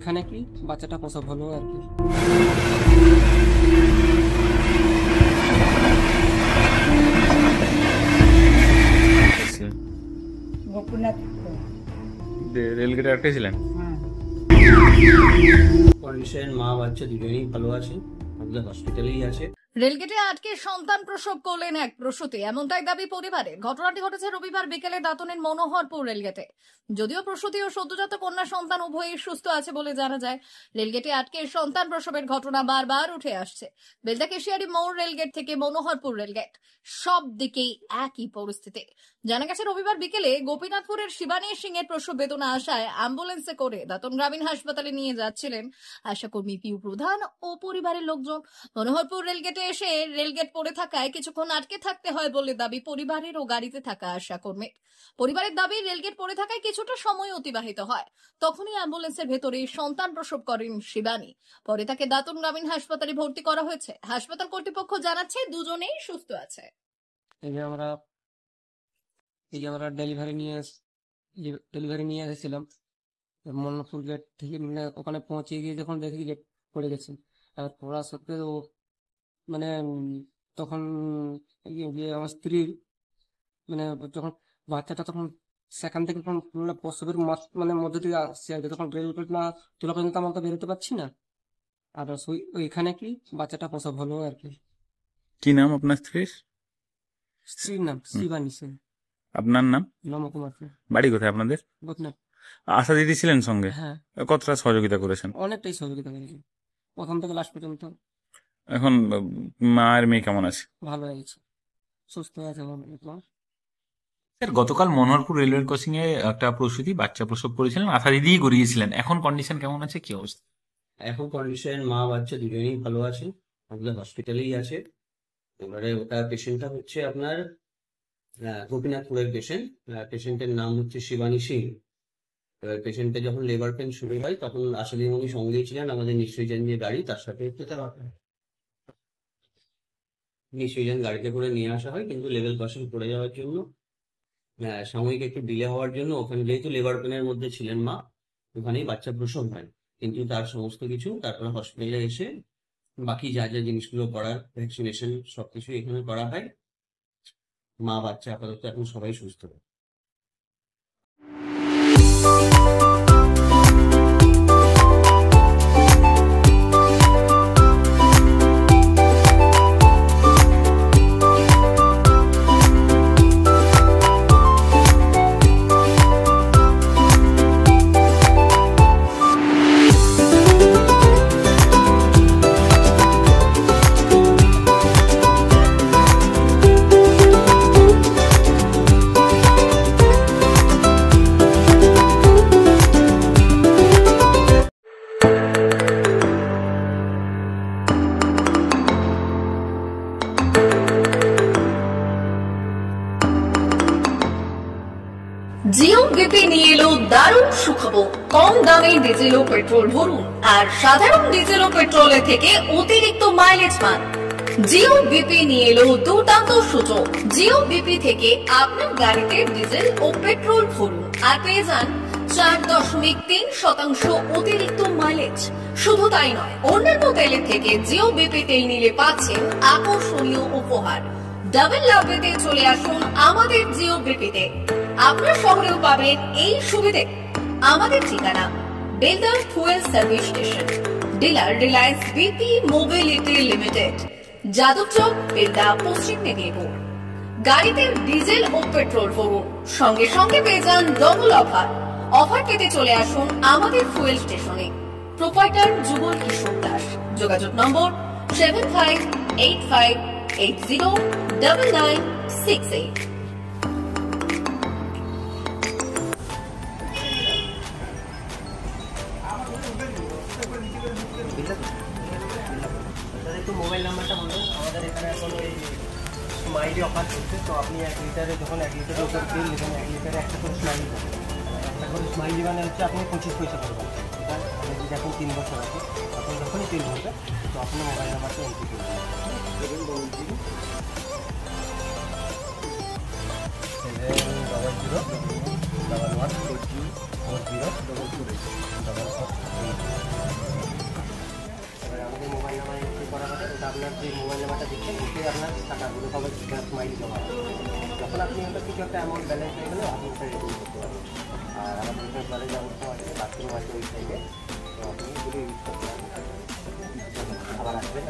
ওইখানে কি বাচ্চাটা প্রসব হলো আর কি। রেলগেটে আটকেছিলেন? কন্ডিশন মা বাচ্চা দুজনেই ভালো আছে, আমাদের হসপিটালেই আছে। রেলগেটে আটকে সন্তান প্রসব করলেন এক প্রসূতি, এমনটাই দাবি পরিবারের। ঘটনাটি ঘটেছে রবিবার বিকেলে দাঁতনের মনোহরপুর রেলগেটে। যদিও প্রসূতি ও সদ্যজাত কন্যা সন্তান উভয়ই সুস্থ আছে বলে জানা যায়। রেলগেটে আটকে সন্তান প্রসবের ঘটনা বারবার উঠে আসছে। বেলদা কেশিয়ারি মোড় রেলগেট থেকে মনোহরপুর রেলগেট, সব দিকেই একই পরিস্থিতি। জানা গেছে রবিবার বিকেলে গোপীনাথপুরের শিবানী সিং এর প্রসব বেদনা আসায় অ্যাম্বুলেন্সে করে দাঁতন গ্রামীণ হাসপাতালে নিয়ে যাচ্ছিলেন আশাকর্মী পিউ প্রধান ও পরিবারের লোকজন। মনোহরপুর রেলগেটে এসে রেলগেট পড়ে থাকায় কিছুক্ষণ আটকে থাকতে হয় বলে দাবি পরিবারের ও গাড়িতে থাকা আশাকর্মীর। পরিবারের দাবি রেলগেট পড়ে থাকায় কিছুটা সময় অতিবাহিত হয়। তখনই অ্যাম্বুলেন্সের ভেতরে সন্তান প্রসব করেন শিবানী। পরে তাকে দাঁতন গ্রামীণ হাসপাতালে ভর্তি করা হয়েছে। হাসপাতাল কর্তৃপক্ষ জানাচ্ছে দুজনেই সুস্থ আছে। এই যে আমরা ডেলিভারি নিয়ে এসেছিলাম মন্নপুর গেট থেকে, মানে ওখানে পৌঁছে গিয়ে যখন দেখি গেট পড়ে গেছে, আর পড়া সত্ত্বেও মানে তখন আমার স্ত্রীর মানে যখন বাচ্চাটা তখন সেখান থেকে তখন প্রসবের মানে মধ্যে দিয়ে আসছে আর কি, তখন রেলগেট না তোলা পর্যন্ত আমরা তো বেরোতে পারছি না। আর ওইখানে কি বাচ্চাটা প্রসব হলো আর কি। কি নাম আপনার স্ত্রীর? স্ত্রীর নাম শিবানী সিং। আপনার নাম? নমকুমার সিং। বাড়ি কোথায় আপনাদের? বদনাথ। আশা দিদি ছিলেন সঙ্গে? হ্যাঁ, কতটা সহযোগিতা করেছেন? অনেকটাই সহযোগিতা করেছি প্রথম থেকে লাস্ট পর্যন্ত। এখন মা আর মেয়ে কেমন আছে? ভালো হয়েছে, সুস্থ আছে। স্যার, গতকাল মনোহরপুর রেলওয়ে ক্রসিং এ একটা প্রসূতি বাচ্চা প্রসব করেছিলেন, আশা দিদিই করিয়েছিলেন। এখন কন্ডিশন কেমন আছে, কি অবস্থা? এখন কন্ডিশন মা বাচ্চা দুজনেই ভালো আছে, আমাদের হসপিটালেই আছে। এবারে ওটা পেশেন্টটা হচ্ছে আপনার গোপীনাথপুরের পেশেন্ট। পেশেন্টের নাম হচ্ছে শিবানী সিং। এবার পেশেন্টের যখন লেবার পেন শুরু হয় তখন আসলে উনি সঙ্গেই ছিলেন, আমাদের নিশ্চয়ই যে গাড়ি তার সাথে নিশ্চয়ই গাড়িতে করে নিয়ে আসা হয়, কিন্তু লেভেল ক্রসিং পড়ে যাওয়ার জন্য সাময়িক একটু ডিলে হওয়ার জন্য ওখানে যেহেতু লেবার পেনের মধ্যে ছিলেন মা, ওখানেই বাচ্চা প্রসব হয়। কিন্তু তার সমস্ত কিছু তারপরে হসপিটালে এসে বাকি যা যা জিনিসগুলো করার, ভ্যাকসিনেশন সবকিছু এখানে করা হয়। মা বাচ্চা আপাতত এখন সবাই সুস্থ। জিও বিপি নিয়ে এলো দারুণ সুখবর। কম দামে ডিজেল ও পেট্রোল ভরুন আর সাধারণ ডিজেল ও পেট্রোলের থেকে অতিরিক্ত মাইলেজ পান। জিও বিপি নিয়ে এলো দুর্দান্ত সুযোগ। জিও বিপি থেকে আপনার গাড়িতে ডিজেল ও পেট্রোল ভরুন আর পেয়ে যান 4.3% অতিরিক্ত মাইলেজ। শুধু তাই নয়, অন্যান্য তেলের থেকে জিও বিপি তেল নিলে পাচ্ছেন আকর্ষণীয় উপহার। ডাবল লাভ পেতে চলে আসুন আমাদের জিও বিপিতে। আপনার শহরেও পাবেন এই সুবিধে। আমাদের ঠিকানা Belda fuel service station, dealer Reliance BP mobility limited, Jadabchak, Belda, পশ্চিম মেদিনীপুর। গাড়িতে ডিজেল ও পেট্রোল ভরুন, সঙ্গে সঙ্গে পেয়ে যান ডবল অফার। অফার পেতে চলে আসুন আমাদের ফুয়েল স্টেশনে। প্রোপাইটার যুগল কিশোর দাস। যোগাযোগ নম্বর 7585809968। একটু মোবাইল নাম্বারটা বলুন। আমাদের এখানে এখন ওই স্মাইলি অফার চলছে, তো আপনি 1 লিটারে যখন 1 লিটারের উপর তেল নেবেন 1 লিটারে একটা করে স্মাইলি পাবেন। একটা করে স্মাইলি মানে হচ্ছে আপনি 25 পয়সা পাবেন। এটা আপনি যদি এখন 3 বছর আছে, আপনি যখনই তেল ভরবেন তো আপনি মোবাইল নাম্বারটা এন্ট্রি করবেন। 700114040 নাম্বার এন্ট্রি করা হবে, ওটা আপনার যে মোবাইল নাম্বারটা দিচ্ছেন ওতে আপনার টাকাগুলো সবাই স্মাইলি জমা হবে। যখন আপনি ওটা কিছু একটা অ্যামাউন্ট ব্যালেন্স হয়ে গেলে আপনি ওটা রিডিম করতে পারবেন। আর আমাদের এখানে জলের ব্যবস্থা আছে, বাথরুম আছে ওই সাইডে, তো আপনি এগুলো ইউজ করতে পারবেন। আবার আসবেন।